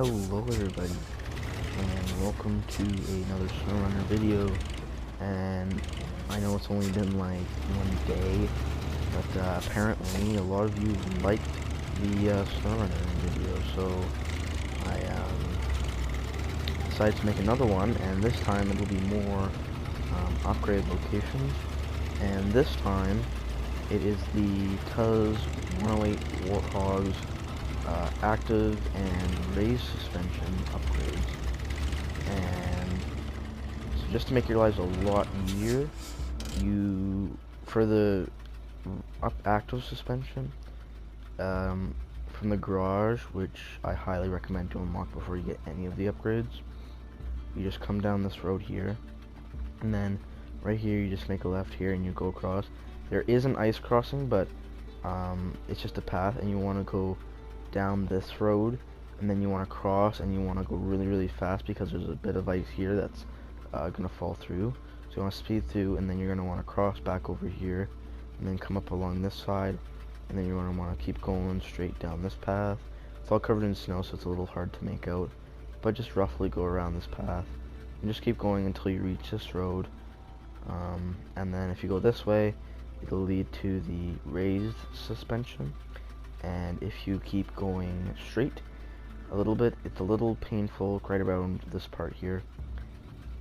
Hello everybody, and welcome to another SnowRunner video. And I know it's only been like one day, but apparently a lot of you liked the SnowRunner video, so I decided to make another one, and this time it'll be more upgrade locations. And this time it is the TUZ 108 Warthogs active and raised suspension upgrades. And so just to make your lives a lot easier, for the active suspension from the garage, which I highly recommend to unlock before you get any of the upgrades, you just come down this road here, and then right here you just make a left here and you go across. There is an ice crossing, but it's just a path, and you want to go down this road, and then you want to cross, and you want to go really fast because there's a bit of ice here that's gonna fall through. So you want to speed through, and then you're gonna want to cross back over here, and then come up along this side, and then you're gonna want to keep going straight down this path. It's all covered in snow, so it's a little hard to make out, but just roughly go around this path and just keep going until you reach this road. And then if you go this way, it'll lead to the raised suspension. And if you keep going straight a little bit, it's a little painful right around this part here,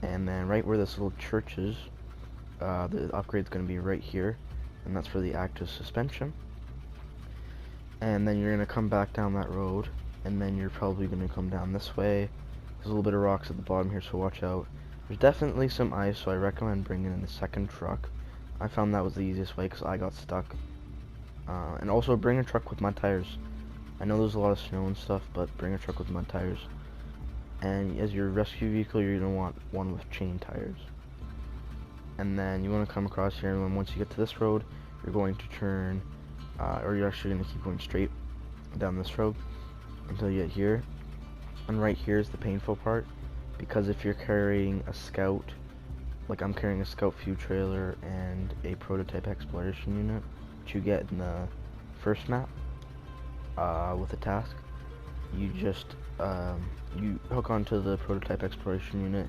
and then right where this little church is, the upgrade's going to be right here, and that's for the active suspension. And then you're going to come back down that road, and then you're probably going to come down this way. There's a little bit of rocks at the bottom here, so watch out. There's definitely some ice, so I recommend bringing in the second truck. I found that was the easiest way because I got stuck. And also bring a truck with mud tires. I know there's a lot of snow and stuff, but bring a truck with mud tires. And as your rescue vehicle, you're going to want one with chain tires. And then you want to come across here, and then once you get to this road, you're going to turn, or you're actually going to keep going straight down this road until you get here. And right here is the painful part, because if you're carrying a scout, like I'm carrying a scout fuel trailer and a prototype exploration unit, you get in the first map with a task, you just you hook onto the prototype exploration unit,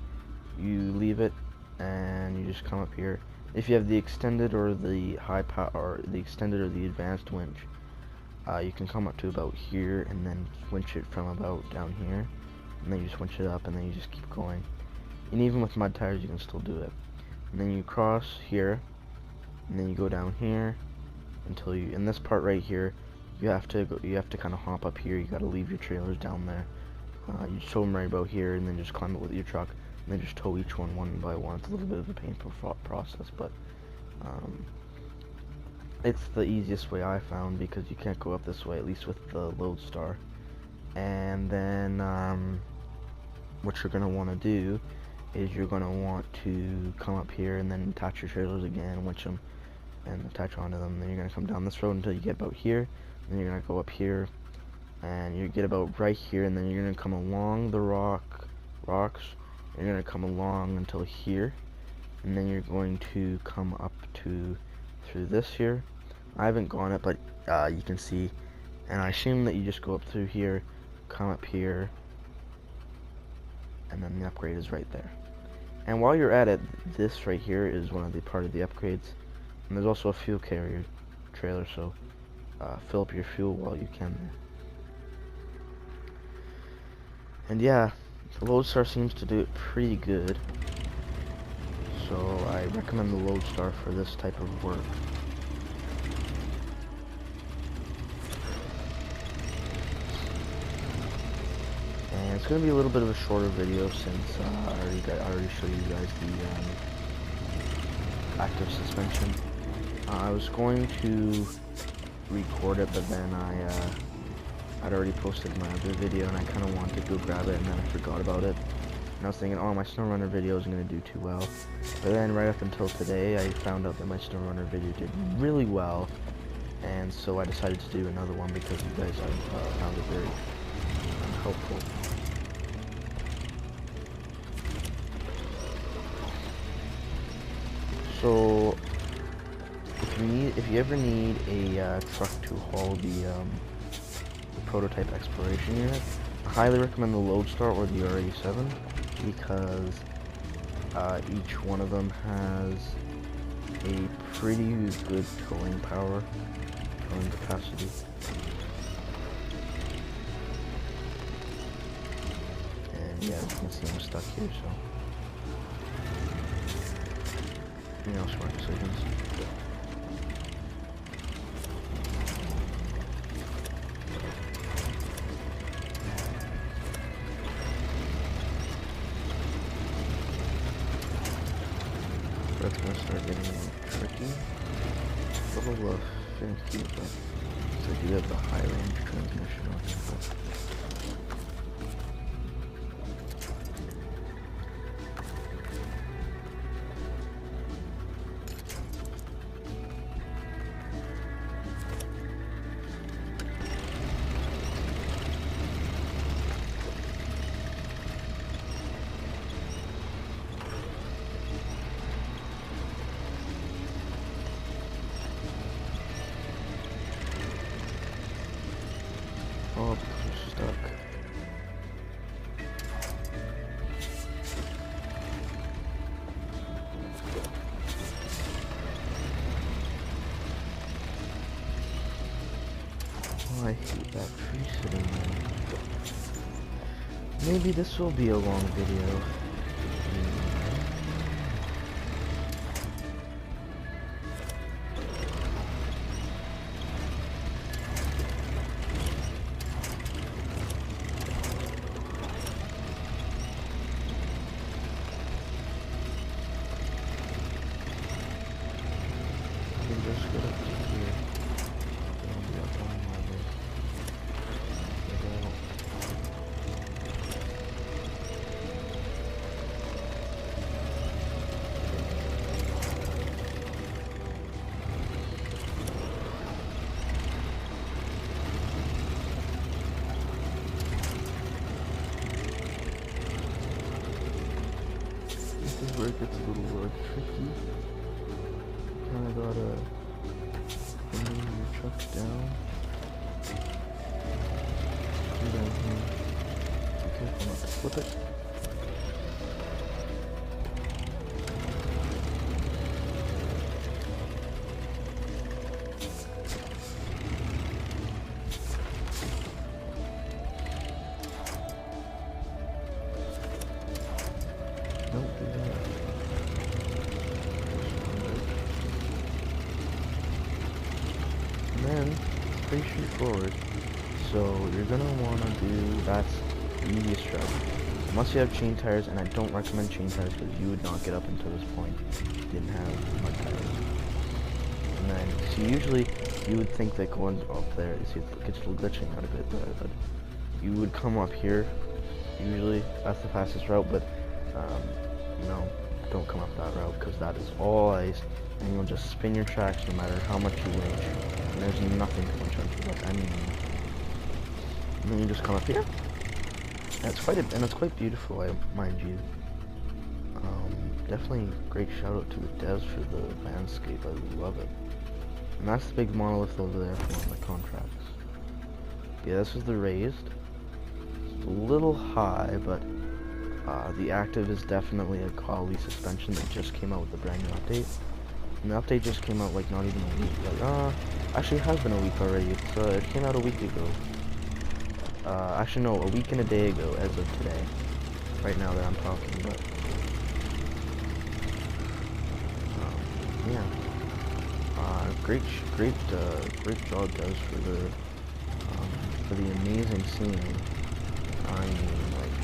you leave it, and you just come up here. If you have the extended or the high power, or the extended or the advanced winch, you can come up to about here and then winch it from about down here, and then you just winch it up, and then you just keep going. And even with mud tires you can still do it. And then you cross here, and then you go down here until you, in this part right here, you have to kind of hop up here. You got to leave your trailers down there. You just tow them right about here, and then just climb it with your truck, and then just tow each one by one. It's a little bit of a painful process, but it's the easiest way I found, because you can't go up this way, at least with the Lodestar. And then what you're gonna want to do is you're gonna want to come up here and then attach your trailers again, winch them, and attach onto them. Then you're gonna come down this road until you get about here, and then you're gonna go up here, and you get about right here, and then you're gonna come along the rocks. You're gonna come along until here, and then you're going to come up to through this here. I haven't gone it, but you can see, and I assume that you just go up through here, come up here, and then the upgrade is right there. And while you're at it, this right here is one of the part of the upgrades. And there's also a fuel carrier trailer, so fill up your fuel while you can there. And yeah, the Lodestar seems to do it pretty good, so I recommend the Lodestar for this type of work. And it's going to be a little bit of a shorter video, since I already showed you guys the active suspension. I was going to record it, but then I'd already posted my other video, and I kind of wanted to go grab it, and then I forgot about it. And I was thinking, oh, my SnowRunner video isn't going to do too well. But then right up until today, I found out that my SnowRunner video did really well, and so I decided to do another one because you guys found it very helpful. So if you ever need a truck to haul the prototype exploration unit, highly recommend the Lodestar or the RA7 because each one of them has a pretty good towing power, towing capacity. And yeah, as you can see, I'm stuck here, so smart decisions. That's gonna start getting tricky. A little finicky, but so I do have the high range transmission on it. Oh, I'm stuck. Oh, I hate that tree sitting there. Maybe this will be a long video. Just get up to here. And be up on my way. This is where it gets a little tricky. Kinda gotta move your truck down. Do that here. Be careful not to flip it. Don't do that. And then, it's pretty straightforward. So, you're gonna wanna do, that's the easiest route. Unless you have chain tires, and I don't recommend chain tires because you would not get up until this point if you didn't have mud tires. And then, so usually, you would think that going up there, you see it gets a little glitching out a bit, but you would come up here, usually, that's the fastest route, but, don't come up that route because that is all ice, and you'll just spin your tracks no matter how much you winch, and there's nothing to winch onto, like, I mean, and then you just come up here, and it's quite beautiful, mind you. Definitely great shout out to the devs for the landscape, I love it. And that's the big monolith over there for one of my contracts. Yeah, this is the raised. It's a little high, but the active is definitely a quality suspension that just came out with a brand new update. And the update just came out like not even a week. Actually it has been a week already. It came out a week ago. Actually no, a week and a day ago as of today. Right now that I'm talking, but yeah. Great job guys for the amazing scenery. I mean, like,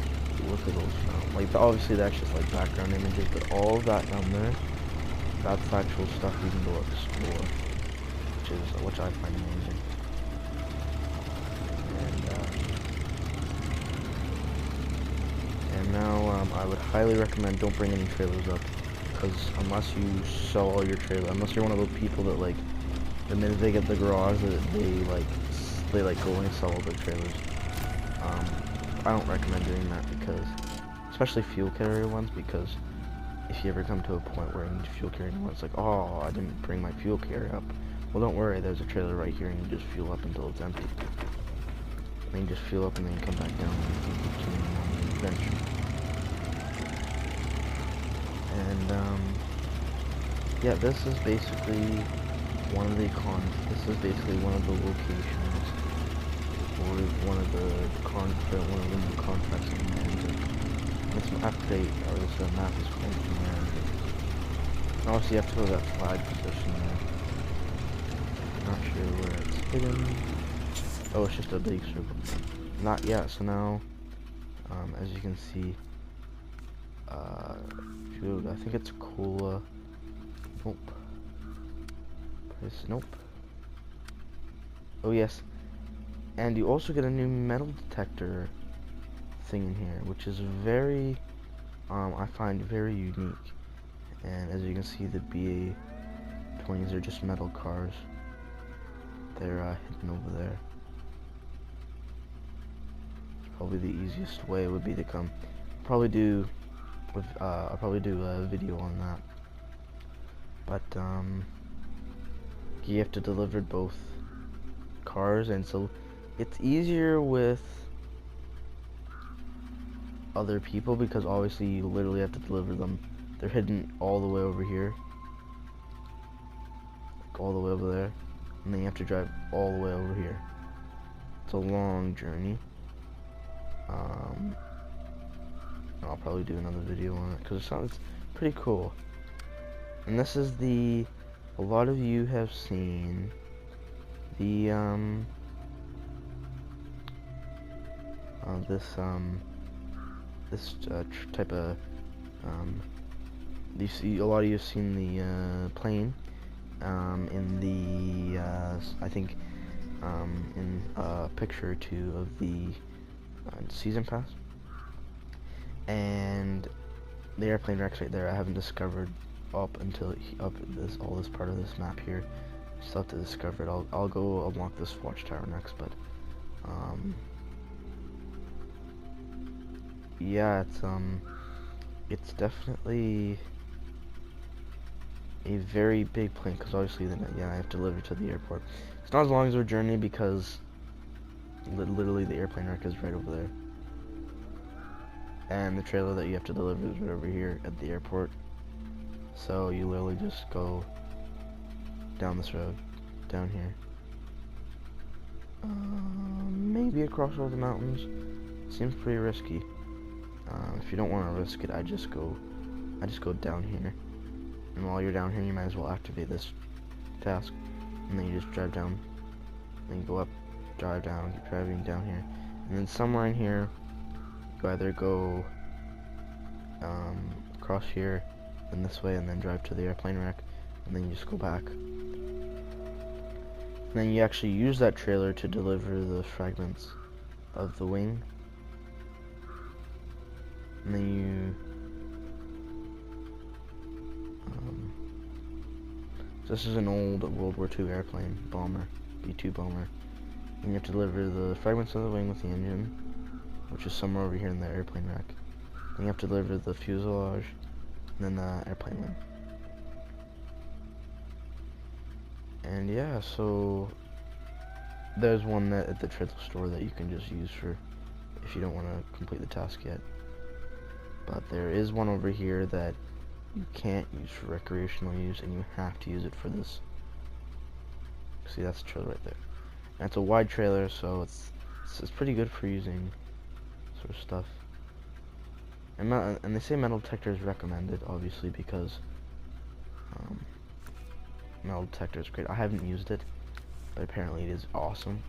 look at those mountains. Like, obviously that's just like background images, but all of that down there, that's actual stuff we can go explore, which I find amazing. And now I would highly recommend don't bring any trailers up, because unless you sell all your trailers, unless you're one of those people that like the minute they get the garage they go and sell all their trailers. I don't recommend doing that because, especially fuel carrier ones, because if you ever come to a point where you need fuel carrier one, it's like, oh, I didn't bring my fuel carrier up. Well, don't worry, there's a trailer right here and you just fuel up until it's empty. then you just fuel up and then you come back down and you continue on the adventure. And yeah, this is basically one of the locations, or one of the new contracts in Mansion. This update, or this map is called Mansion. And obviously you have to go to that flag position there. Not sure where it's hidden. Oh, it's just a big circle. Not yet, so now, as you can see, shoot, I think it's Cola. Nope. Nope. Oh yes. And you also get a new metal detector thing in here, which is very, I find very unique. And as you can see, the BA-20s are just metal cars. They're hidden over there. Probably the easiest way would be to come. I'll probably do a video on that. But you have to deliver both cars, and so it's easier with other people because obviously you literally have to deliver them. They're hidden all the way over here, like all the way over there, and then you have to drive all the way over here. It's a long journey. I'll probably do another video on it because it sounds pretty cool. And this is a lot of you have seen the this type of you see, a lot of you have seen the plane in the I think in a picture or two of the season pass, and the airplane wreck's right there. I haven't discovered all this part of this map here. Still have to discover it. I'll go unlock this watchtower next, but yeah, it's definitely a very big plane because obviously then I have to deliver to the airport. It's not as long as our journey because literally the airplane wreck is right over there, and the trailer that you have to deliver is right over here at the airport. So you literally just go down this road, down here, maybe across all the mountains. Seems pretty risky. If you don't want to risk it, I just go down here, and while you're down here, you might as well activate this task, and then you just drive down, then you go up, drive down, keep driving down here, and then somewhere in here, you either go across here, and this way, and then drive to the airplane wreck, and then you just go back. And then you actually use that trailer to deliver the fragments of the wing. And then this is an old World War II airplane, bomber, B-2 bomber. And you have to deliver the fragments of the wing with the engine, which is somewhere over here in the airplane wreck. Then you have to deliver the fuselage, and then the airplane wing. And yeah, so there's one at the trailer store that you can just use for if you don't want to complete the task yet. But there is one over here that you can't use for recreational use, and you have to use it for this. See, that's the trailer right there. And it's a wide trailer, so it's pretty good for using sort of stuff. And they say metal detector is recommended, obviously, because metal detector is great. I haven't used it, but apparently it is awesome.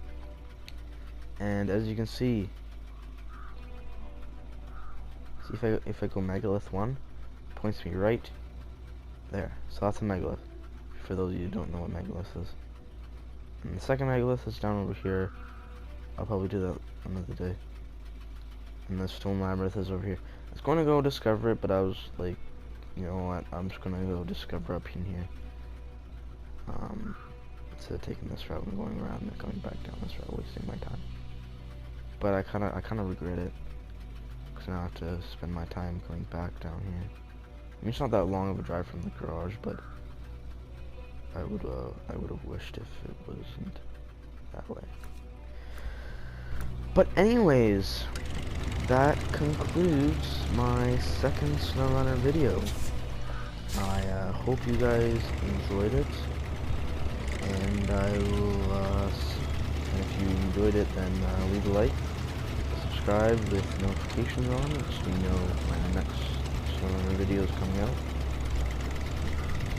And as you can see if I go megalith 1, it points me right there. So that's a megalith, for those of you who don't know what megalith is. And the second megalith is down over here. I'll probably do that another day. And the stone labyrinth is over here. I was going to go discover it, but I was like, you know what, I'm just going to go discover up in here. Instead of taking this route and going around and coming back down this route, wasting my time. But I kind of regret it, because now I have to spend my time going back down here. I mean, it's not that long of a drive from the garage, but I would have wished if it wasn't that way. But anyways, that concludes my second SnowRunner video. I hope you guys enjoyed it, and I will, and if you enjoyed it, then leave a like, subscribe with notifications on, so you know when the next SnowRunner video is coming out.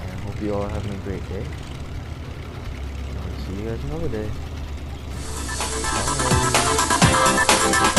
And I hope you all are having a great day. And I'll see you guys another day. Bye.